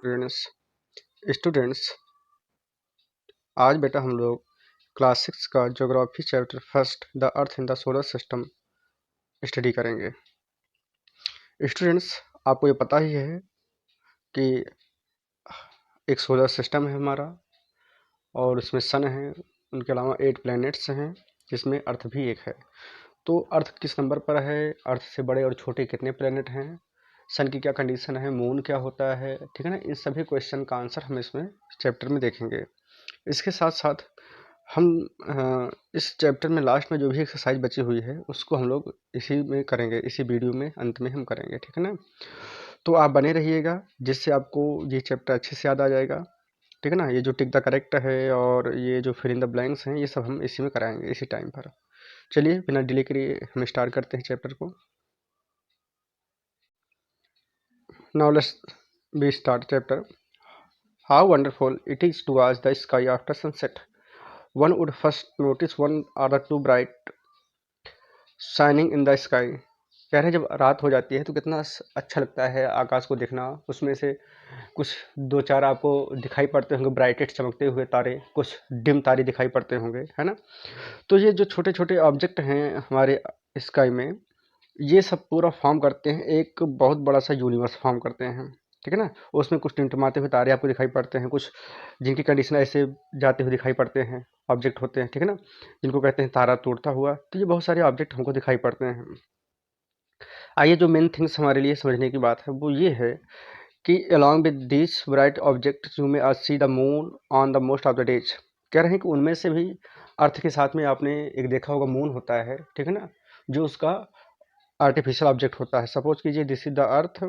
Students students आज बेटा हम लोग क्लास 6 का geography chapter first the earth in the solar system study करेंगे। स्टूडेंट्स, आपको ये पता ही है कि एक सोलर सिस्टम है हमारा और उसमें सन है, उनके अलावा 8 प्लैनेट्स हैं जिसमें अर्थ भी एक है। तो अर्थ किस नंबर पर है, अर्थ से बड़े और छोटे कितने प्लैनेट हैं, सन की क्या कंडीशन है, मून क्या होता है, ठीक है ना। इन सभी क्वेश्चन का आंसर हम इसमें चैप्टर में देखेंगे। इसके साथ साथ हम इस चैप्टर में लास्ट में जो भी एक्सरसाइज बची हुई है उसको हम लोग इसी में करेंगे, इसी वीडियो में अंत में हम करेंगे, ठीक है ना। तो आप बने रहिएगा जिससे आपको ये चैप्टर अच्छे से याद आ जाएगा, ठीक है ना। ये जो टिक द करेक्ट है और ये जो फिल इन द ब्लैंक्स हैं ये सब हम इसी में कराएंगे इसी टाइम पर। चलिए बिना डिले करे हम स्टार्ट करते हैं चैप्टर को। Now let's be start chapter. How wonderful it is to watch the sky after sunset. One would first notice one or the two bright shining in the sky। कह रहे हैं जब रात हो जाती है तो कितना अच्छा लगता है आकाश को देखना। उसमें से कुछ दो चार आपको दिखाई पड़ते होंगे ब्राइटेस्ट चमकते हुए तारे, कुछ डिम तारे दिखाई पड़ते होंगे, है ना। तो ये जो छोटे छोटे ऑब्जेक्ट हैं हमारे स्काई में, ये सब पूरा फॉर्म करते हैं, एक बहुत बड़ा सा यूनिवर्स फॉर्म करते हैं, ठीक है ना। उसमें कुछ टिमटिमाते हुए तारे आपको दिखाई पड़ते हैं, कुछ जिनकी कंडीशन ऐसे जाते हुए दिखाई पड़ते हैं, ऑब्जेक्ट होते हैं, ठीक है ना, जिनको कहते हैं तारा टूटता हुआ। तो ये बहुत सारे ऑब्जेक्ट हमको दिखाई पड़ते हैं। आइए जो मेन थिंग्स हमारे लिए समझने की बात है वो ये है कि along with this bright object you may see the moon on the most of the days. कह रहे हैं कि उनमें से भी अर्थ के साथ में आपने एक देखा होगा मून होता है, ठीक है ना, जो उसका आर्टिफिशियल ऑब्जेक्ट होता है। सपोज कीजिए दिस इज द अर्थ,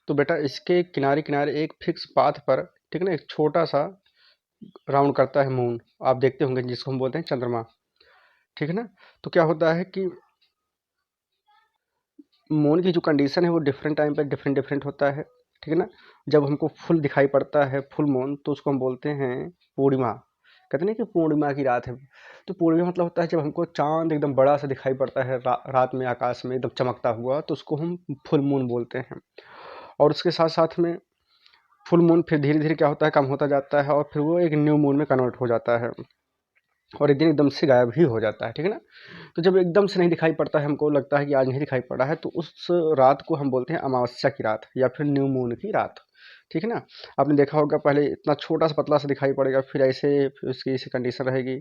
तो बेटा इसके किनारे किनारे एक फिक्स पाथ पर, ठीक है ना, एक छोटा सा राउंड करता है मून, आप देखते होंगे, जिसको हम बोलते हैं चंद्रमा, ठीक है ना। तो क्या होता है कि मून की जो कंडीशन है वो डिफरेंट टाइम पर डिफरेंट डिफरेंट होता है, ठीक है ना। जब हमको फुल दिखाई पड़ता है फुल मून तो उसको हम बोलते हैं पूर्णिमा। कहते हैं कि पूर्णिमा की रात है। तो पूर्णिमा मतलब होता है जब हमको चांद एकदम बड़ा सा दिखाई पड़ता है रात में आकाश में एकदम चमकता हुआ, तो उसको हम फुल मून बोलते हैं। और उसके साथ साथ में फुल मून फिर धीरे धीरे क्या होता है, कम होता जाता है और फिर वो एक न्यू मून में कन्वर्ट हो जाता है और एक दिन एकदम से गायब ही हो जाता है, ठीक है ना। तो जब एकदम से नहीं दिखाई पड़ता है, हमको लगता है कि आज नहीं दिखाई पड़ा है, तो उस रात को हम बोलते हैं अमावस्या की रात या फिर न्यू मून की रात, ठीक है ना। आपने देखा होगा पहले इतना छोटा सा पतला सा दिखाई पड़ेगा, फिर ऐसे फिर उसकी ऐसी कंडीशन रहेगी,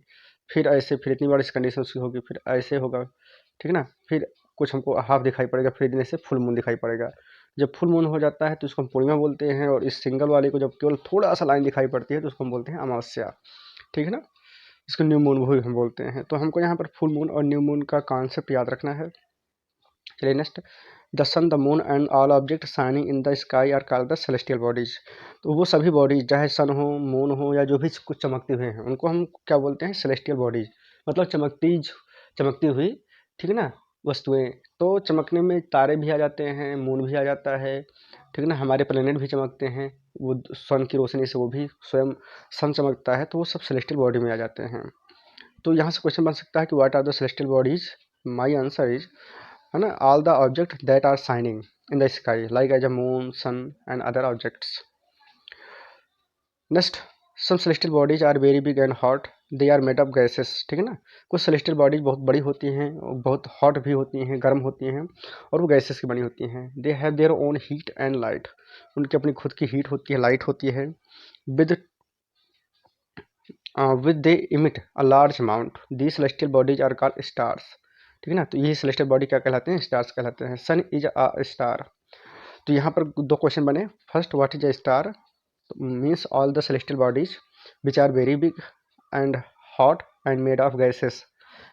फिर ऐसे फिर इतनी बड़ी कंडीशन उसकी होगी, फिर ऐसे होगा, ठीक है ना। फिर कुछ हमको हाफ दिखाई पड़ेगा, फिर इतने से फुल मून दिखाई पड़ेगा। जब फुल मून हो जाता है तो उसको हम पूर्णिमा बोलते हैं, और इस सिंगल वाले को जब केवल थोड़ा सा लाइन दिखाई पड़ती है तो उसको हम बोलते हैं अमावस्या, ठीक है ना। इसको न्यू मून भी हम बोलते हैं। तो हमको यहाँ पर फुल मून और न्यू मून का कॉन्सेप्ट याद रखना है। चलिए next, the sun the moon and all object shining in the sky are called the celestial bodies. तो वो सभी बॉडीज चाहे सन हो मून हो या जो भी कुछ चमकते हुए हैं उनको हम क्या बोलते हैं, सेलेस्टियल बॉडीज, मतलब चमकती हुई, ठीक है ना, वस्तुएं। तो चमकने में तारे भी आ जाते हैं, मून भी आ जाता है, ठीक है ना, हमारे प्लेनेट भी चमकते हैं, वो सन की रोशनी से वो भी स्वयं सन चमकता है, तो वो सब सेलेस्टियल बॉडी में आ जाते हैं। तो यहाँ से क्वेश्चन बन सकता है कि what are the celestial bodies. My answer is, है ना, all the object that are shining in the sky like as a moon sun and other objects. Next, some celestial bodies are very big and hot, they are made of gases, ठीक है ना। कुछ celestial bodies बहुत बड़ी होती हैं, बहुत hot भी होती हैं, गर्म होती हैं, और वो गैसेस की बनी होती हैं। दे have their own heat and light, उनकी अपनी खुद की हीट होती है, लाइट होती है। With with they emit a large amount, the celestial bodies are called stars, ठीक है ना। तो ये सेलेस्टियल बॉडी क्या कहलाते हैं, स्टार्स कहलाते हैं। Sun is a star. तो यहाँ पर दो क्वेश्चन बने। First, what is a star, means all the celestial bodies which are very big and hot and made of gases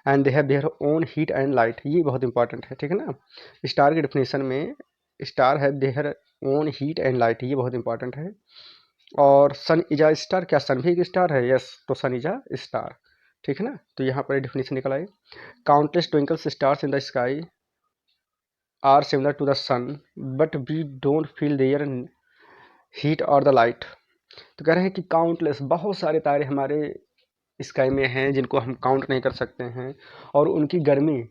and they have their own heat and light. ये बहुत important है, ठीक है ना। स्टार की definition में star है there own heat and light, ये बहुत इंपॉर्टेंट है। और सन इज अ स्टार, क्या सन भी एक स्टार है, यस, तो सन इज अ स्टार, ठीक है ना। तो यहाँ पर डेफिनेशन निकल आई। Countless twinkles stars in the sky are similar to the sun but we don't feel their heat और द लाइट। तो कह रहे हैं कि काउंटलेस, बहुत सारे तारे हमारे स्काई में हैं जिनको हम काउंट नहीं कर सकते हैं, और उनकी गर्मी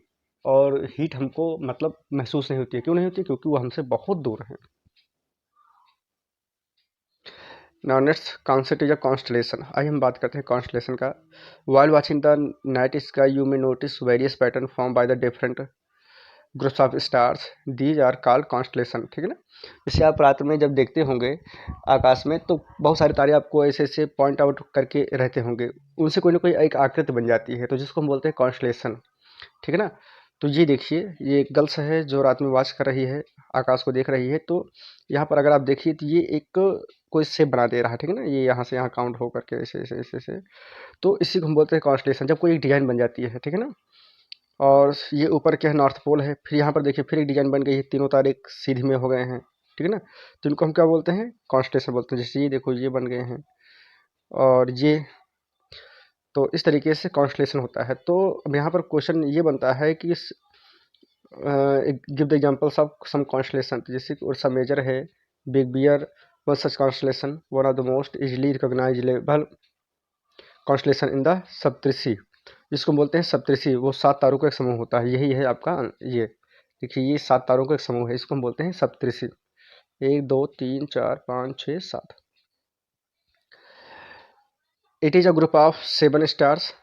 और हीट हमको मतलब महसूस नहीं होती है। क्यों नहीं होती है, क्योंकि वो हमसे बहुत दूर हैं। Now next concept is a constellation. आइए हम बात करते हैं कॉन्स्टलेशन का। While watching the night sky you may notice various pattern form by the different groups of stars, these are called constellation. ठीक है ना। जैसे आप रात में जब देखते होंगे आकाश में तो बहुत सारे तारे आपको ऐसे ऐसे पॉइंट आउट करके रहते होंगे, उनसे कोई ना कोई एक आकृति बन जाती है, तो जिसको हम बोलते हैं कॉन्स्टलेशन। ठीक है ना। तो ये देखिए, ये एक गर्ल्स है जो रात में वॉच कर रही है, आकाश को देख रही है। तो यहाँ पर अगर आप देखिए तो ये एक कोई शेप बना दे रहा है। ठीक है ना। ये यहाँ से यहाँ काउंट हो करके ऐसे ऐसे ऐसे ऐसे, तो इसी को हम बोलते हैं कॉन्स्टलेशन, जब कोई एक डिजाइन बन जाती है। ठीक है ना। और ये ऊपर क्या है, नॉर्थ पोल है। फिर यहाँ पर देखिए फिर एक डिजाइन बन गई है, तीनों तारे एक सीधी में हो गए हैं। ठीक है ना। तो इनको हम क्या बोलते हैं, कॉन्स्टलेशन बोलते हैं। जैसे ये देखो ये बन गए हैं और ये, तो इस तरीके से कॉन्स्टलेशन होता है। तो अब यहाँ पर क्वेश्चन ये बनता है कि give the examples of some constellation. जैसे कि उर्सा मेजर है, big bear, one such constellation, one of the most easily recognisable constellation in the Saptarishi, जिसको बोलते हैं सप्तऋषि। वो 7 तारों का एक समूह होता है। यही है आपका ये देखिए, ये 7 तारों का एक समूह है, इसको हम बोलते हैं Saptarishi. 1 2 3 4 5 6 7। It is a group of 7 stars.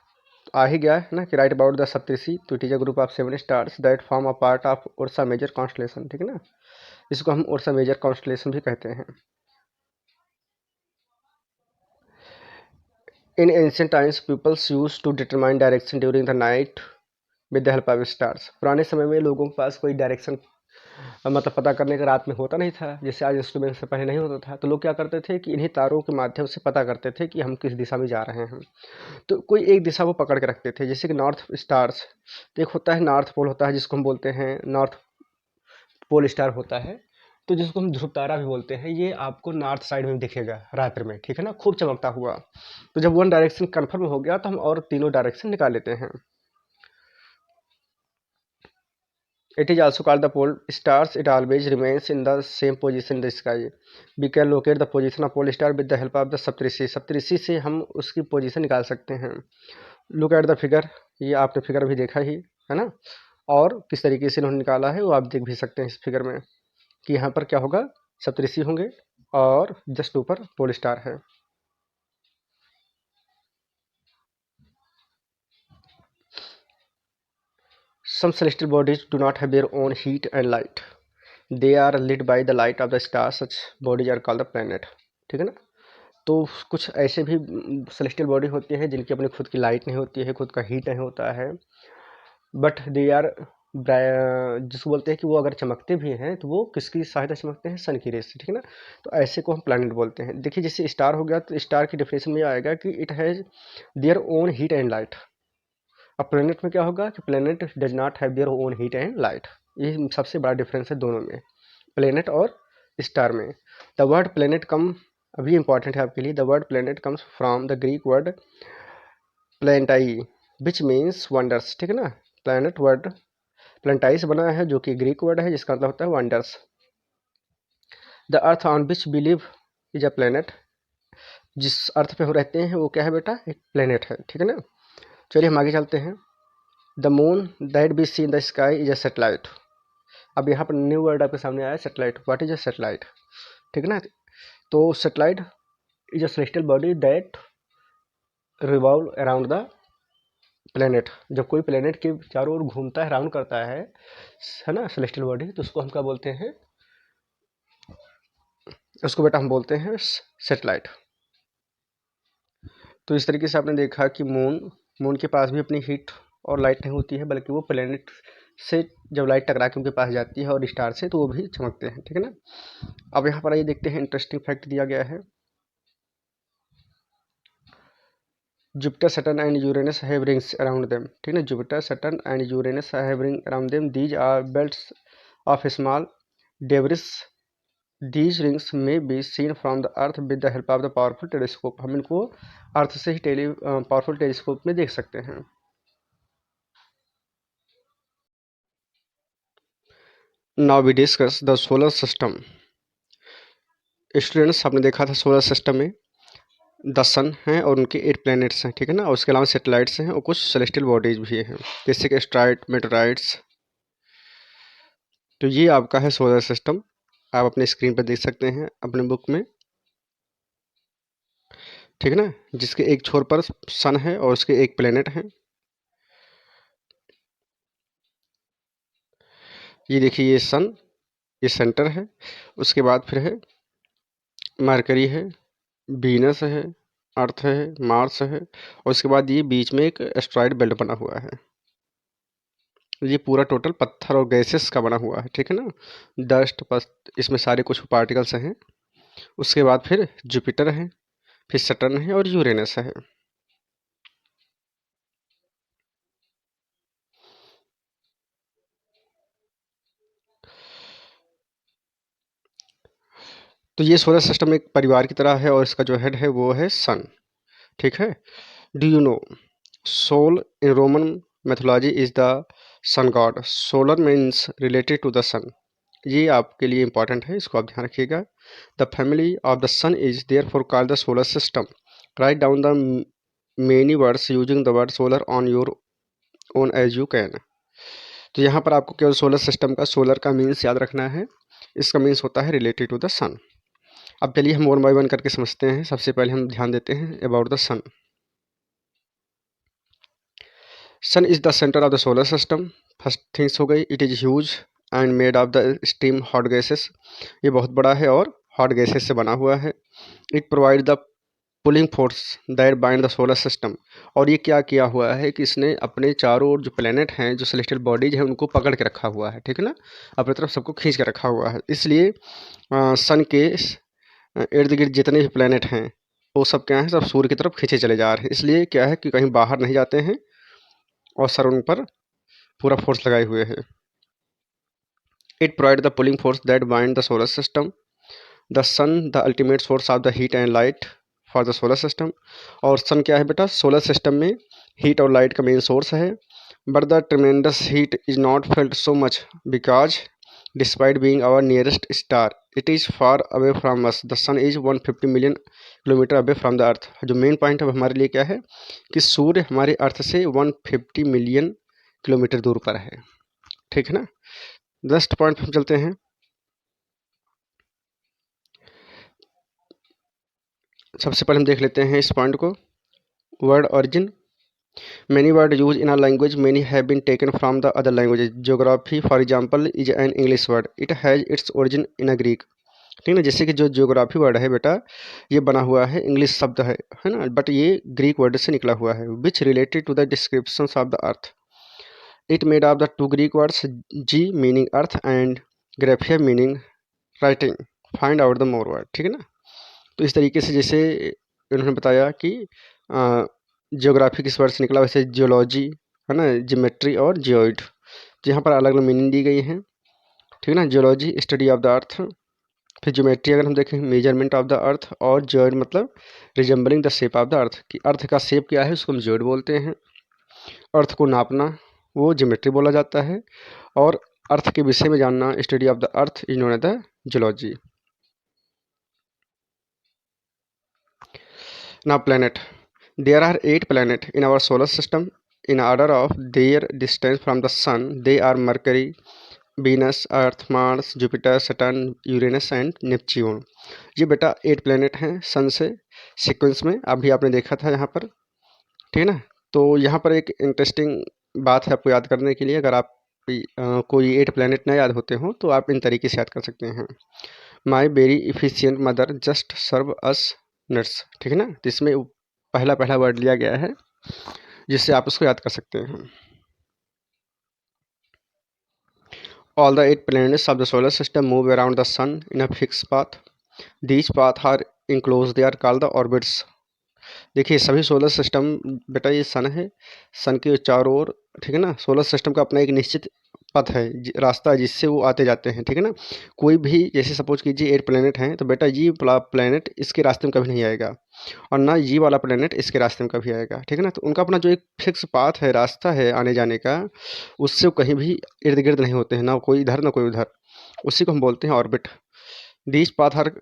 आ ही गया है ना कि राइट अबाउट द सप्तऋषि। तो it is a group of 7 stars that form a part of Ursa Major constellation. ठीक है ना। इसको हम उर्सा मेजर कॉन्स्टलेशन भी कहते हैं। In ancient times peoples use to determine direction during the night with the help of stars. पुराने समय में लोगों के पास कोई डायरेक्शन मतलब पता करने का रात में होता नहीं था, जैसे आज इंस्ट्रूमेंट से पहले नहीं होता था। तो लोग क्या करते थे कि इन्हीं तारों के माध्यम से पता करते थे कि हम किस दिशा में जा रहे हैं। तो कोई एक दिशा वो पकड़ के रखते थे, जैसे कि नॉर्थ स्टार्स। तो एक होता है नॉर्थ पोल होता है, जिसको हम बोलते हैं नॉर्थ पोल स्टार होता है। तो जिसको हम ध्रुव तारा भी बोलते हैं, ये आपको नॉर्थ साइड में दिखेगा रात्र में। ठीक है ना, खूब चमकता हुआ। तो जब वन डायरेक्शन कंफर्म हो गया तो हम और तीनों डायरेक्शन निकाल लेते हैं। It is also called the pole stars. It always remains in the same position in the sky. We can locate the position of pole star with the help of the सप्तऋषि। सप्तऋषि से हम उसकी position निकाल सकते हैं। Look at the figure, ये आपने figure भी देखा ही है ना। और किस तरीके से इन्होंने निकाला है वो आप देख भी सकते हैं इस फिगर में, कि यहाँ पर क्या होगा, सप्तऋषि होंगे और जस्ट ऊपर पोल स्टार है। Some celestial bodies do not have their own heat and light. They are lit by the light of the stars. Such bodies are called the planet. ठीक है ना। तो कुछ ऐसे भी सेलेस्टियल बॉडी होती है जिनकी अपनी खुद की लाइट नहीं होती है, खुद का हीट नहीं होता है, बट दे आर, जिसको बोलते हैं कि वो अगर चमकते भी हैं तो वो किसकी सहायता से चमकते हैं, सन की रेस से। ठीक है ना। तो ऐसे को हम प्लैनेट बोलते हैं। देखिए जैसे स्टार हो गया, तो स्टार की डेफिनेशन में आएगा कि it has their own heat and light. अब प्लेनेट में क्या होगा कि planet does not have their own heat and light. ये सबसे बड़ा डिफरेंस है दोनों में, प्लेनेट और स्टार में। द वर्ड प्लेनेट कम, अभी इंपॉर्टेंट है आपके लिए, the word planet comes from the Greek word planetai which means wonders. ठीक है ना। प्लेनेट वर्ड प्लेनेटाई से बना है, जो कि ग्रीक वर्ड है जिसका मतलब होता है wonders. The earth on which we live is a planet. जिस अर्थ पे हम रहते हैं वो क्या है बेटा, एक प्लेनेट है। ठीक है ना। चलिए हम आगे चलते हैं। The moon that be see in the sky is a satellite. अब यहाँ पर न्यू वर्ड आपके सामने आया, satellite. What is a satellite. ठीक है ना। तो satellite is a celestial body that revolve around the planet. जब कोई प्लेनेट के चारों ओर घूमता है, राउंड करता है ना, सेलेस्टियल बॉडी, तो उसको हम क्या बोलते हैं, उसको बेटा हम बोलते हैं सेटेलाइट। तो इस तरीके से आपने देखा कि मून के पास भी अपनी हीट और लाइट नहीं होती है, बल्कि वो प्लेनेट से जब लाइट टकरा के उनके पास जाती है और स्टार से, तो वो भी चमकते हैं। ठीक है ना। अब यहाँ पर आइए देखते हैं, इंटरेस्टिंग फैक्ट दिया गया है। Jupiter, Saturn and Uranus have rings around them. ठीक है ना। Jupiter, Saturn and Uranus have ring around them. These are belts of small debris. These rings may be seen from the earth with the help of the powerful telescope. हम इनको अर्थ से ही powerful telescope में देख सकते हैं। Now we discuss the solar system. Students, आपने देखा था सोलर सिस्टम में द सन हैं और उनके 8 प्लैनेट्स हैं। ठीक है ना। और उसके अलावा सेटेलाइट्स हैं और कुछ सेलेस्टियल बॉडीज भी हैं, जैसे कि एस्ट्रॉइड, मेटेराइट्स। तो ये आपका है सोलर सिस्टम। आप अपने स्क्रीन पर देख सकते हैं अपने बुक में। ठीक है ना, जिसके एक छोर पर सन है और उसके एक प्लेनेट है। ये देखिए, ये सन, ये सेंटर है। उसके बाद फिर है मरकरी है, वीनस है, अर्थ है, मार्स है, और उसके बाद ये बीच में एक एस्ट्रॉयड बेल्ट बना हुआ है। ये पूरा टोटल पत्थर और गैसेस का बना हुआ है, ठीक है ना, डस्ट बस, इसमें सारे कुछ पार्टिकल्स हैं। उसके बाद फिर जुपिटर है, फिर सटर्न है और यूरेनस है। तो ये सोलर सिस्टम एक परिवार की तरह है और इसका जो हेड है वो है सन, ठीक है। Do you know Sol in Roman mythology is the sun god, solar means related to the sun. ये आपके लिए इंपॉर्टेंट है, इसको आप ध्यान रखिएगा। The family of the sun is therefore called the solar system. Right down the many words using the word solar on your own as you can. तो यहाँ पर आपको केवल सोलर सिस्टम का सोलर का मीन्स याद रखना है। इसका मीन्स होता है रिलेटेड टू द सन। अब चलिए हम वन बाय वन करके समझते हैं। सबसे पहले हम ध्यान देते हैं about the sun. Sun is the centre of the solar system. First things हो गई, it is huge and made of the steam hot gases. ये बहुत बड़ा है और हॉट गैसेस से बना हुआ है। It provide the pulling force that bind the solar system. और ये क्या किया हुआ है कि इसने अपने चारों ओर जो प्लेनेट हैं, जो सेलेस्टियल बॉडीज हैं, उनको पकड़ के रखा हुआ है, ठीक है ना, अपनी तरफ सबको खींच के रखा हुआ है। इसलिए सन के इर्द गिर्द जितने भी प्लेनेट हैं वो सब क्या है, सब सूर्य की तरफ खींचे चले जा रहे हैं। इसलिए क्या है कि कहीं बाहर नहीं जाते हैं और सर उन पर पूरा फोर्स लगाए हुए है। It provide the pulling force that bind the solar system. The sun the ultimate source of the heat and light for the solar system. और सन क्या है बेटा, सोलर सिस्टम में हीट और लाइट का मेन सोर्स है। But the tremendous heat is not felt so much because despite being our nearest star it is far away from us. The sun is 150 million kilometre away from the अर्थ। जो main point है हमारे लिए क्या है कि सूर्य हमारे अर्थ से 150 million kilometre दूर पर है, ठीक है ना। नेक्स्ट पॉइंट पर हम चलते हैं। सबसे पहले हम देख लेते हैं इस पॉइंट को, word origin. Many words used in a language, many have been taken from the other languages. Geography, for example, is an English word. It has its origin in a Greek. ठीक है ना, जैसे कि जो geography word है बेटा, ये बना हुआ है, इंग्लिश शब्द है ना, बट ये ग्रीक वर्ड से निकला हुआ है। Which related to the description of the earth. It made of the two Greek words, ge meaning earth and graphia meaning writing. Find out the more word, ठीक है ना। तो इस तरीके से जैसे इन्होंने बताया कि जियोग्राफी किस वर्ड से निकला, वैसे जियोलॉजी है ना, जियोमेट्री और जियोइड, तो यहाँ पर अलग अलग मीनिंग दी गई हैं, ठीक है ना। जियोलॉजी स्टडी ऑफ द अर्थ, फिर ज्योमेट्री अगर हम देखें मेजरमेंट ऑफ द अर्थ, और जियोइड मतलब resembling the shape of the अर्थ, कि अर्थ का शेप क्या है उसको हम जियोइड बोलते हैं। अर्थ को नापना वो ज्योमेट्री बोला जाता है, और अर्थ के विषय में जानना study of the earth is known as the geology. Now planet. There are 8 planets in our solar system in order of their distance from the sun. They are Mercury, Venus, Earth, Mars, Jupiter, Saturn, Uranus and Neptune. ये बेटा 8 planet हैं सन से sequence में, अभी आपने देखा था यहाँ पर, ठीक है ना। तो यहाँ पर एक इंटरेस्टिंग बात है आपको याद करने के लिए, अगर आप कोई 8 प्लेनेट न याद होते हो तो आप इन तरीके से याद कर सकते हैं। My very efficient mother just serve us nuts, ठीक है ना, तो इसमें पहला पहला वर्ड लिया गया है जिससे आप उसको याद कर सकते हैं। All the 8 planets of the solar system move around the sun in a fixed path. These paths are enclosed, they are called the orbits. देखिए सभी सोलर सिस्टम बेटा, ये सन है, सन के चारों ओर, ठीक है ना, सोलर सिस्टम का अपना एक निश्चित पथ है, रास्ता है जिससे वो आते जाते हैं, ठीक है ना। कोई भी जैसे सपोज कीजिए 8 प्लेनेट हैं, तो बेटा ये प्लेनेट इसके रास्ते में कभी नहीं आएगा, और ना ये वाला प्लेनेट इसके रास्ते में कभी आएगा, ठीक है ना। तो उनका अपना जो एक फिक्स पाथ है, रास्ता है आने जाने का, उससे वो कहीं भी इर्द गिर्द नहीं होते हैं, ना कोई इधर ना कोई उधर, उसी को हम बोलते हैं ऑर्बिट। दीज पाथ आर,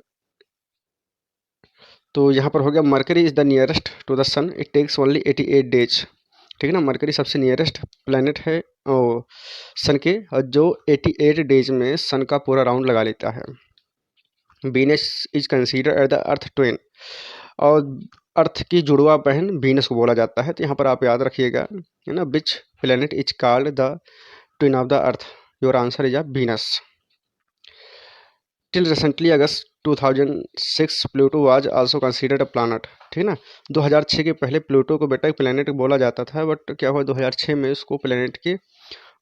तो यहाँ पर हो गया Mercury is the nearest to the sun, it takes only 88 days, ठीक है ना। मरकरी सबसे नियरेस्ट प्लेनेट है सन के, और जो 88 डेज में सन का पूरा राउंड लगा लेता है। Venus is consider at the earth Twain, और अर्थ की जुड़वा बहन वीनस को बोला जाता है। तो यहाँ पर आप याद रखिएगा, है ना, which planet is called the twin of the earth? Your answer is Venus. Till recently August 2006 Pluto was also considered a planet. ठीक है ना, 2006 के पहले प्लूटो को बेटा एक प्लेनेट बोला जाता था, बट क्या हुआ 2006 में उसको प्लेनेट के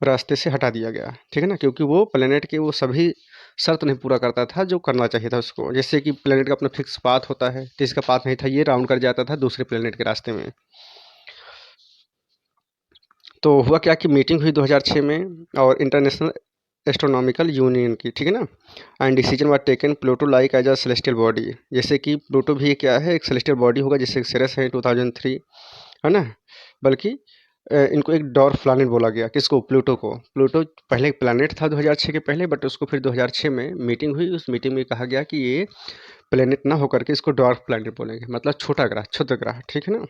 रास्ते से हटा दिया गया। ठीक है ना, क्योंकि वो प्लेनेट के वो सभी शर्त नहीं पूरा करता था जो करना चाहिए था उसको। जैसे कि प्लेनेट का अपना फिक्स पाथ होता है, तो इसका पाथ नहीं था, ये राउंड कर जाता था दूसरे प्लेनेट के रास्ते में। तो हुआ क्या कि मीटिंग हुई 2006 में और इंटरनेशनल एस्ट्रोनॉमिकल यूनियन की। ठीक है ना, and decision was taken Pluto like as a celestial body. जैसे कि प्लूटो भी क्या है, एक सेलेस्टियल बॉडी होगा, जैसे सेरेस है 2003, है ना, बल्कि इनको एक डॉर्फ प्लैनेट बोला गया। किसको? प्लूटो को। प्लूटो पहले एक प्लैनेट था 2006 के पहले, बट उसको फिर 2006 में मीटिंग हुई, उस मीटिंग में कहा गया कि ये प्लैनेट ना होकर के इसको डॉर्फ प्लैनेट बोलेंगे, मतलब छोटा ग्रह, क्षुद्र ग्रह। ठीक है ना,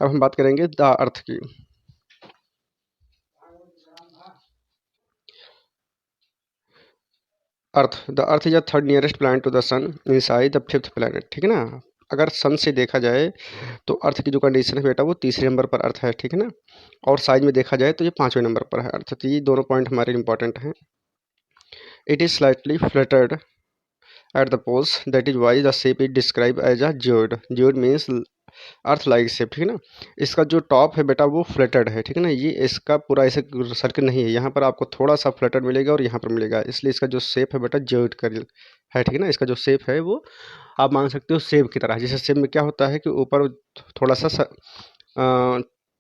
अब हम बात करेंगे द अर्थ की। Earth, the earth is the third nearest planet to the sun inside the fifth planet. ठीक है ना, अगर सन से देखा जाए तो अर्थ की जो कंडीशन है बेटा वो तीसरे नंबर पर अर्थ है। ठीक है ना, और साइज में देखा जाए तो ये 5वें नंबर पर है अर्थ। तो ये दोनों पॉइंट हमारे इंपॉर्टेंट हैं। It is slightly flattered at the poles, that is why the shape is described as a geoid. geoid means earth like shape. ठीक है ना, इसका जो टॉप है बेटा वो फ्लैटेड है। ठीक है ना, ये इसका पूरा ऐसे सर्कल नहीं है, यहाँ पर आपको थोड़ा सा फ्लैटेड मिलेगा और यहाँ पर मिलेगा, इसलिए इसका जो शेप है बेटा जियोइड का है। ठीक है ना, इसका जो शेप है वो आप मान सकते हो सेब की तरह। जैसे सेब में क्या होता है कि ऊपर थोड़ा सा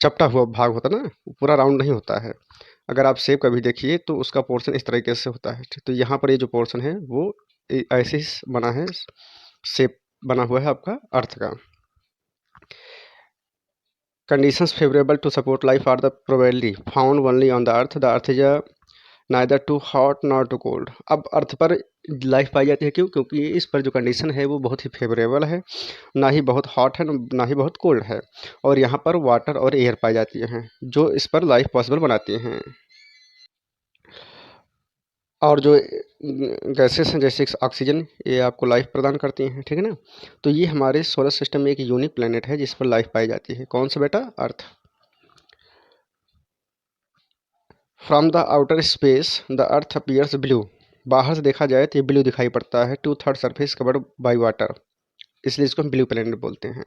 चपटा हुआ भाग होता है ना, पूरा राउंड नहीं होता है। अगर आप सेब का भी देखिए तो उसका पोर्शन इस तरीके से होता है। तो यहाँ पर ये जो पोर्शन है वो ऐसे ही बना है, शेप बना हुआ है आपका अर्थ का। Conditions favourable to support life are the probably found only on the earth. The earth is neither too hot not too cold. अब अर्थ पर लाइफ पाई जाती है, क्यों? क्योंकि इस पर जो कंडीशन है वो बहुत ही फेवरेबल है, ना ही बहुत हॉट है ना ही बहुत कोल्ड है, और यहाँ पर वाटर और एयर पाई जाती हैं जो इस पर लाइफ पॉसिबल बनाती हैं। और जो गैसेस हैं जैसे ऑक्सीजन, ये आपको लाइफ प्रदान करती हैं। ठीक है ना, तो ये हमारे सोलर सिस्टम में एक यूनिक प्लेनेट है जिस पर लाइफ पाई जाती है। कौन सा बेटा? Earth. From the outer space the earth appears blue. बाहर से देखा जाए तो ये ब्लू दिखाई पड़ता है। 2/3 सरफेस कवर्ड बाई वाटर, इसलिए इसको हम ब्लू प्लेनेट बोलते हैं।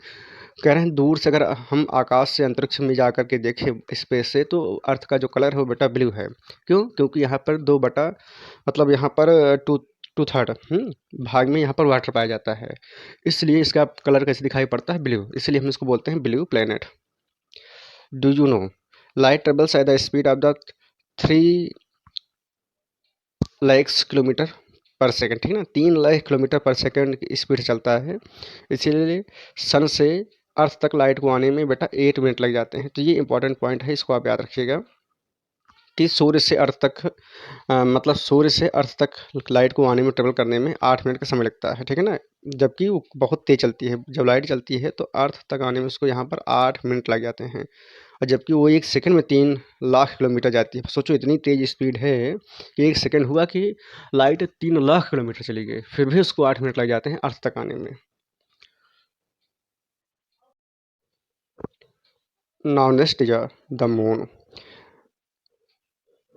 कह रहे हैं दूर से अगर हम आकाश से अंतरिक्ष में जा कर के देखें स्पेस से, तो अर्थ का जो कलर है वो बेटा ब्लू है। क्यों? क्योंकि यहाँ पर 2 बटा मतलब यहाँ पर टू टू थर्ड भाग में यहाँ पर वाटर पाया जाता है, इसलिए इसका कलर कैसे दिखाई पड़ता है? ब्लू, इसलिए हम इसको बोलते हैं blue planet. Do you no light travels at the speed of the 3 lakh kilometre पर सेकेंड। ठीक है ना, 3 लाख किलोमीटर पर सेकेंड की स्पीड चलता है, इसीलिए सन से अर्थ तक लाइट को आने में बेटा 8 मिनट लग जाते हैं। तो ये इंपॉर्टेंट पॉइंट है, इसको आप याद रखिएगा कि सूर्य से अर्थ तक मतलब सूर्य से अर्थ तक लाइट को आने में ट्रेवल करने में 8 मिनट का समय लगता है। ठीक है ना, जबकि वो बहुत तेज चलती है। जब लाइट चलती है तो अर्थ तक आने में उसको यहाँ पर 8 मिनट लग जाते हैं, और जबकि वो 1 सेकंड में 3 लाख किलोमीटर जाती है। सोचो इतनी तेज स्पीड है कि 1 सेकंड हुआ कि लाइट 3 लाख किलोमीटर चली गई, फिर भी उसको 8 मिनट लग जाते हैं अर्थ तक आने में। Now next is the moon.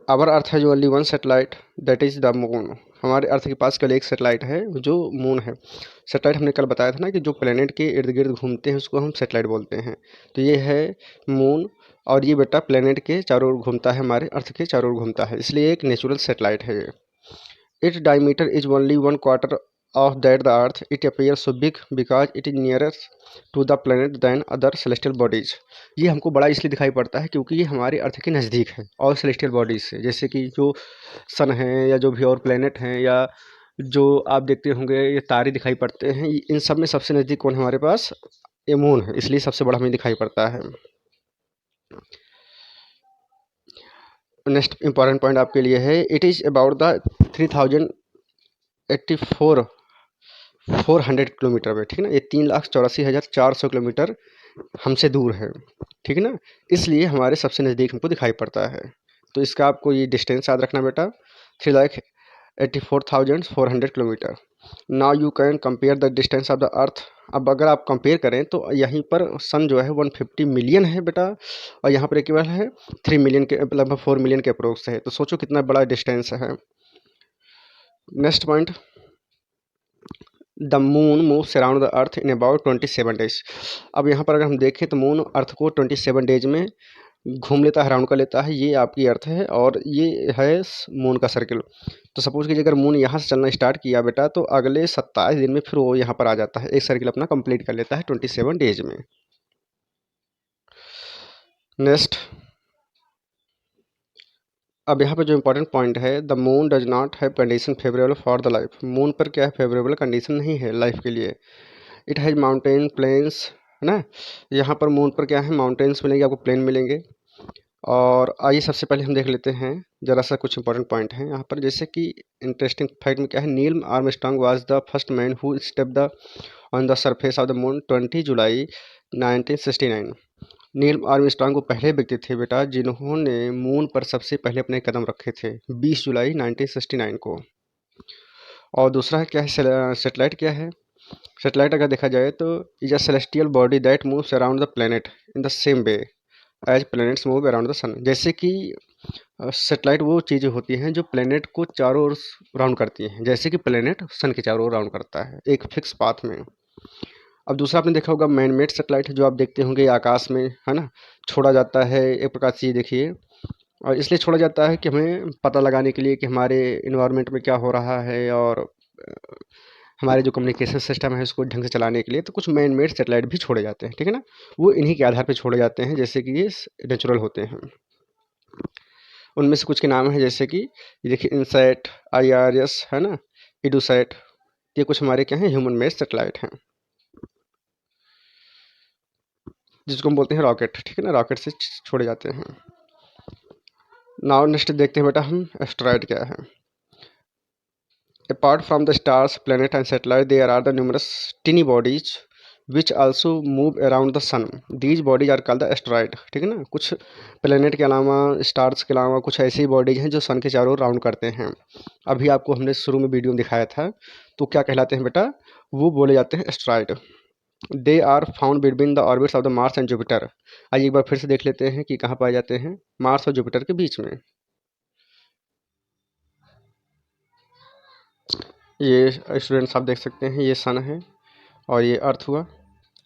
Our earth है जो only one satellite, that is the moon. हमारे अर्थ के पास केवल एक सेटेलाइट है जो मून है। सेटेलाइट हमने कल बताया था ना कि जो प्लेनेट के इर्द गिर्द घूमते हैं उसको हम सेटेलाइट बोलते हैं। तो ये है मून, और ये बेटा प्लेनेट के चारों ओर घूमता है, हमारे अर्थ के चारों ओर घूमता है, इसलिए एक नेचुरल सेटेलाइट है ये। Its diameter is only 1/4 of that the Earth. It appears so big because it is nearer to the planet than other celestial bodies. ये हमको बड़ा इसलिए दिखाई पड़ता है क्योंकि ये हमारे अर्थ के नज़दीक है और सेलेस्टियल बॉडीज से, जैसे कि जो सन है या जो भी और प्लेनेट हैं या जो आप देखते होंगे ये तारे दिखाई पड़ते हैं, इन सब में सबसे नज़दीक कौन है हमारे पास? ये मून है, इसलिए सबसे बड़ा हमें दिखाई पड़ता है। नेक्स्ट इंपॉर्टेंट पॉइंट आपके लिए है, it is about the 3084 kilometre पे। ठीक है ना, ये 3,84,400 किलोमीटर हमसे दूर है। ठीक है ना, इसलिए हमारे सबसे नज़दीक हमको दिखाई पड़ता है। तो इसका आपको ये डिस्टेंस याद रखना बेटा, 3 84,400 kilometre. Now you can compare the distance of the अर्थ। अब अगर आप कंपेयर करें तो यहीं पर सन जो है 150 मिलियन है बेटा, और यहाँ पर केवल है 3 मिलियन के, लगभग 4 मिलियन के अप्रोक्स है। तो सोचो कितना बड़ा डिस्टेंस है। Next point, the moon moves around the earth in about 27 days. अब यहाँ पर अगर हम देखें तो मून अर्थ को 27 डेज में घूम लेता है, राउंड कर लेता है। ये आपकी अर्थ है और ये है मून का सर्किल। तो सपोज कीजिए अगर मून यहाँ से चलना स्टार्ट किया बेटा तो अगले 27 दिन में फिर वो यहाँ पर आ जाता है, एक सर्किल अपना कंप्लीट कर लेता है 27 डेज में। नेक्स्ट, अब यहाँ पे जो इंपॉर्टेंट पॉइंट है, the moon does not have condition favourable for the life. Moon पर क्या है, फेवरेबल कंडीशन नहीं है लाइफ के लिए। इट हैज़ माउंटेन प्लेन्स, है ना। यहाँ पर मून पर क्या है, माउंटेन्स मिलेंगे आपको, प्लेन मिलेंगे। और आइए सबसे पहले हम देख लेते हैं ज़रा सा कुछ इंपॉर्टेंट पॉइंट हैं यहाँ पर। जैसे कि इंटरेस्टिंग फैक्ट में क्या है, Neil Armstrong was the first man who step the on the surface of the moon 20 July 1969। Neil Armstrong वो पहले व्यक्ति थे बेटा जिन्होंने मून पर सबसे पहले अपने कदम रखे थे 20 जुलाई 1969 को। और दूसरा है क्या है, सेटेलाइट क्या है। सेटेलाइट अगर देखा जाए तो is a celestial body that moves around the planet in the same way as planets move around the sun. जैसे कि सेटेलाइट वो चीज़ें होती हैं जो प्लेनेट को चारों ओर राउंड करती हैं, जैसे कि प्लेनेट सन के चारों ओर राउंड करता है एक फिक्स पाथ में। अब दूसरा आपने देखा होगा मैन मेड सेटेलाइट, जो आप देखते होंगे आकाश में, है ना, छोड़ा जाता है एक प्रकार से। ये देखिए, और इसलिए छोड़ा जाता है कि हमें पता लगाने के लिए कि हमारे इन्वायरमेंट में क्या हो रहा है, और हमारे जो कम्युनिकेशन सिस्टम है उसको ढंग से चलाने के लिए तो कुछ मैन मेड सेटेलाइट भी छोड़े जाते हैं, ठीक है ना। वो इन्हीं के आधार पर छोड़े जाते हैं, जैसे कि ये नेचुरल होते हैं। उनमें से कुछ के नाम है जैसे कि ये देखिए, इनसैट, IRS, है ना, इडूसैट। ये कुछ हमारे क्या हैं, ह्यूमन मेड सेटेलाइट हैं, जिसको हम बोलते हैं रॉकेट, ठीक है ना, रॉकेट से छोड़े जाते हैं। नाउ नेक्स्ट देखते हैं बेटा हम एस्टेरॉयड क्या है। Apart from the stars, planet and satellite, there are the numerous tiny bodies which also move around the sun. These bodies are called the asteroid, ठीक है ना। कुछ प्लेनेट के अलावा, स्टार्स के अलावा कुछ ऐसी बॉडीज हैं जो सन के चारों ओर राउंड करते हैं। अभी आपको हमने शुरू में वीडियो में दिखाया था, तो क्या कहलाते हैं बेटा, वो बोले जाते हैं asteroid. They are found between the orbits of the Mars and Jupiter. आइए एक बार फिर से देख लेते हैं कि कहाँ पाए जाते हैं, मार्स और जुपिटर के बीच में। ये स्टूडेंट्स आप देख सकते हैं, ये सन है और ये अर्थ हुआ।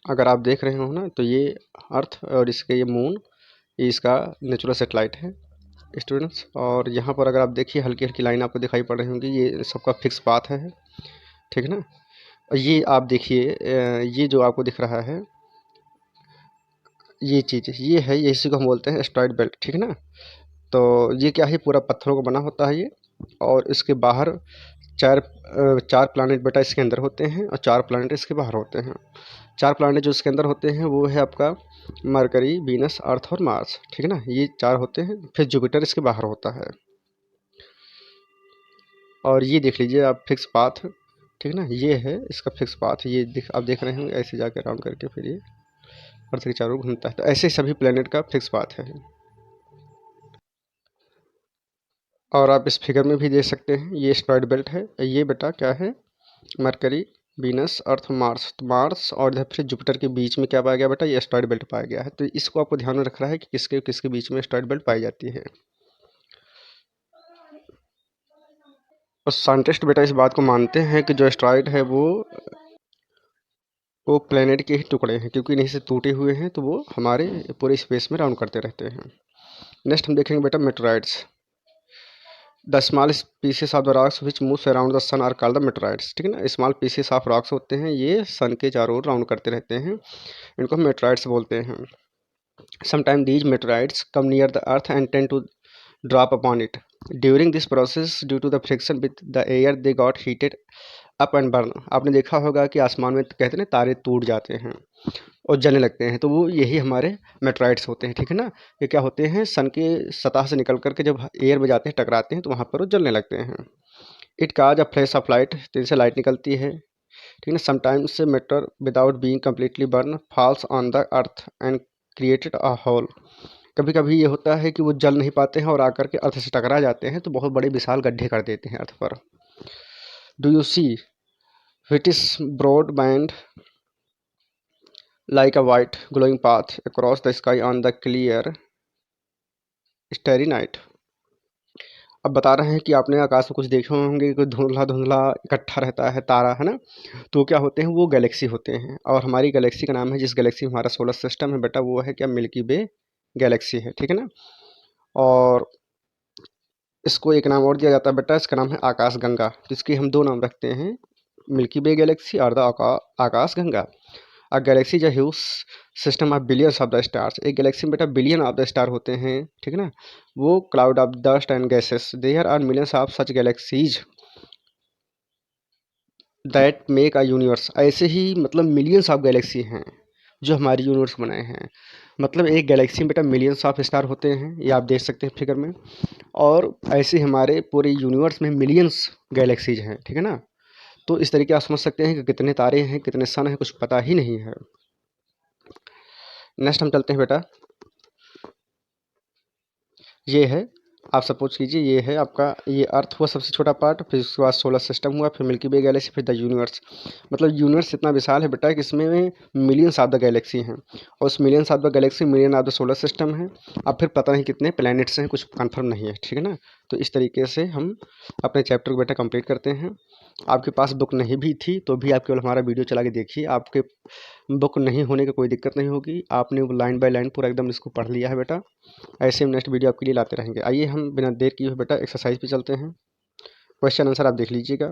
अगर आप देख रहे हो ना तो ये अर्थ और इसके ये मून, ये इसका नेचुरल सेटेलाइट है स्टूडेंट्स। और यहाँ पर अगर आप देखिए हल्की हल्की लाइन आपको दिखाई पड़ रही होंगी, ये सबका फिक्स पाथ है, ठीक है ना। और ये आप देखिए, ये जो आपको दिख रहा है ये चीज़, ये है, ये इसी को हम बोलते हैं एस्टेरॉयड बेल्ट, ठीक है ना। तो ये क्या है, पूरा पत्थरों का बना होता है ये, और इसके बाहर चार प्लानट बेटा इसके अंदर होते हैं और 4 प्लानट इसके बाहर होते हैं। 4 प्लानट जो इसके अंदर होते हैं वो है आपका मरकरी, वीनस, अर्थ और मार्स, ठीक है ना, ये 4 होते हैं। फिर जुपिटर इसके बाहर होता है। और ये देख लीजिए आप, फिक्स पाथ, ठीक है ना, ये है इसका फिक्स पाथ। ये आप देख रहे होंगे ऐसे जाकर राउंड करके फिर ये अर्थ के चारों घूमता है। तो ऐसे सभी प्लेनेट का फिक्स पाथ है। और आप इस फिगर में भी देख सकते हैं, ये एस्टेरॉयड बेल्ट है। ये बेटा क्या है, मरकरी, वीनस, अर्थ, मार्स। तो मार्स और इधर फिर जुपिटर के बीच में क्या पाया गया बेटा, ये एस्टेरॉयड बेल्ट पाया गया है। तो इसको आपको ध्यान में रखना है कि किसके किसके बीच में एस्टेरॉयड बेल्ट पाई जाती है। और साइंटिस्ट बेटा इस बात को मानते हैं कि जो एस्टेरॉयड है वो प्लेनेट के ही टुकड़े हैं, क्योंकि इन्हीं से टूटे हुए हैं, तो वो हमारे पूरे स्पेस में राउंड करते रहते हैं। नेक्स्ट हम देखेंगे बेटा meteoroids. The small pieces of the rocks which moves around the sun are called the meteoroids, ठीक है ना। स्मॉल पीसेस ऑफ रॉक्स होते हैं, ये सन के चारों ओर राउंड करते रहते हैं, इनको हम मेटेरॉइड्स बोलते हैं। Sometime these meteoroids come near the earth and tend to drop upon it. During this process, due to the friction with the air, they got heated up and burn. आपने देखा होगा कि आसमान में कहते हैं ना तारे टूट जाते हैं और जलने लगते हैं, तो वो यही हमारे मेटेरॉइड्स होते हैं, ठीक है ना। ये क्या होते हैं, सन के सतह से निकल करके जब एयर में जाते हैं, टकराते हैं, तो वहाँ पर वो जलने लगते हैं। It cause a flash of light, तो इनसे लाइट निकलती है, ठीक है ना। Sometimes matter without being completely burn falls on the earth and created a hole. कभी कभी ये होता है कि वो जल नहीं पाते हैं और आकर के अर्थ से टकरा जाते हैं, तो बहुत बड़े विशाल गड्ढे कर देते हैं अर्थ पर। Do you see it is broad band like a white glowing path across the sky on the clear starry night। अब बता रहे हैं कि आपने आकाश में कुछ देखे होंगे कि धुंधला धुंधला इकट्ठा रहता है तारा, है ना। तो क्या होते हैं, वो गैलेक्सी होते हैं। और हमारी गैलेक्सी का नाम है, जिस गैलेक्सी में हमारा सोलर सिस्टम है बेटा, वो है क्या, मिल्की वे गैलेक्सी है, ठीक है ना। और इसको एक नाम और दिया जाता है बेटा, इसका नाम है आकाश गंगा, जिसकी हम दो नाम रखते हैं, मिल्की वे गैलेक्सी और the Akash Ganga. A Galaxy is a huge system of billions of the stars. एक गैलेक्सी में बेटा बिलियन ऑफ द स्टार होते हैं, ठीक है ना। वो cloud of dust and gases, there are millions of such galaxies that make a universe. ऐसे ही मतलब मिलियंस ऑफ गैलेक्सी हैं जो हमारी यूनिवर्स बनाए हैं। मतलब एक गैलेक्सी में बेटा मिलियंस ऑफ स्टार होते हैं, ये आप देख सकते हैं फिगर में। और ऐसे हमारे पूरे यूनिवर्स में मिलियंस गैलेक्सीज हैं, ठीक है ना। तो इस तरीके आप समझ सकते हैं कि कितने तारे हैं, कितने सन हैं, कुछ पता ही नहीं है। नेक्स्ट हम चलते हैं बेटा, ये है, आप सपोज कीजिए ये है आपका, ये अर्थ हुआ सबसे छोटा पार्ट, फिर उसके बाद सोलर सिस्टम हुआ, फिर मिल्की वे गैलेक्सी, फिर द यूनिवर्स। मतलब यूनिवर्स इतना विशाल है बेटा कि इसमें मिलियंस ऑफ द गैलेक्सी हैं, और उस millions of the Galaxy million of the solar system है। अब फिर पता नहीं कितने प्लैनेट्स हैं, कुछ कंफर्म नहीं है, ठीक है ना। तो इस तरीके से हम अपने चैप्टर को बेटा कंप्लीट करते हैं। आपके पास बुक नहीं भी थी तो भी आप केवल हमारा वीडियो चला के देखिए, आपके बुक नहीं होने की कोई दिक्कत नहीं होगी। आपने वो लाइन बाय लाइन पूरा एकदम इसको पढ़ लिया है बेटा। ऐसे हम नेक्स्ट वीडियो आपके लिए लाते रहेंगे। आइए हम बिना देर किए हुए बेटा एक्सरसाइज पे चलते हैं। क्वेश्चन आंसर आप देख लीजिएगा।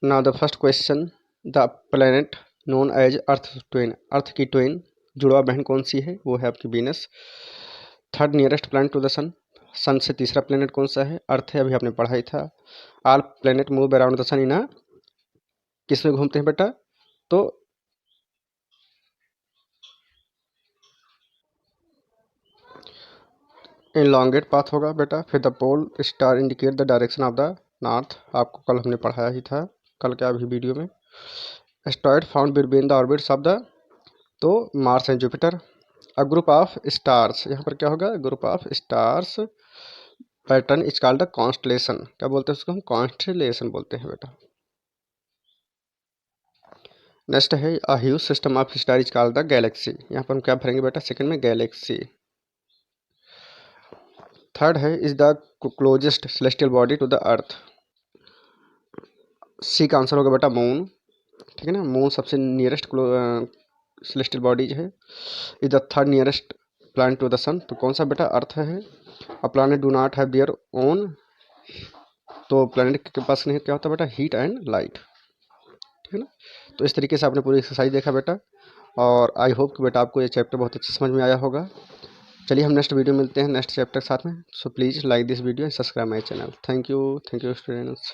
Now the first question, the planet known as earth twin, earth की ट्वेन जुड़वा बहन कौन सी है, वो है आपकी Venus. Third nearest planet to the sun, sun से तीसरा प्लैनेट कौन सा है, अर्थ है, अभी आपने पढ़ा ही था। All planet move around the sun in a, किस में घूमते हैं बेटा, तो इनलॉन्गेट पाथ होगा बेटा। फिर the pole star indicate the direction of the north, आपको कल हमने पढ़ाया ही था, कल क्या अभी वीडियो में। Asteroid found between the orbits of the, तो Mars and Jupiter. A group of stars, यहाँ पर क्या होगा, group of stars pattern is called the constellation, क्या बोलते हैं उसको, हम कॉन्स्टलेशन बोलते हैं बेटा। नेक्स्ट है a huge system of star is called the galaxy, यहाँ पर हम क्या भरेंगे बेटा, सेकंड में गैलेक्सी। थर्ड है is the closest celestial body to the earth, C का आंसर होगा बेटा मून, ठीक है ना। मून सबसे नियरेस्ट सेलेस्टियल बॉडीज है। Is the third nearest planet to the sun, तो कौन सा बेटा, अर्थ है। A planet do not have their own, तो प्लैनेट के पास नहीं क्या होता बेटा, हीट एंड लाइट, ठीक है ना। तो इस तरीके से आपने पूरी एक्सरसाइज देखा बेटा, और आई होप कि बेटा आपको ये चैप्टर बहुत अच्छे समझ में आया होगा। चलिए हम नेक्स्ट वीडियो मिलते हैं नेक्स्ट चैप्टर के साथ में। So please like this video and subscribe my channel. Thank you students.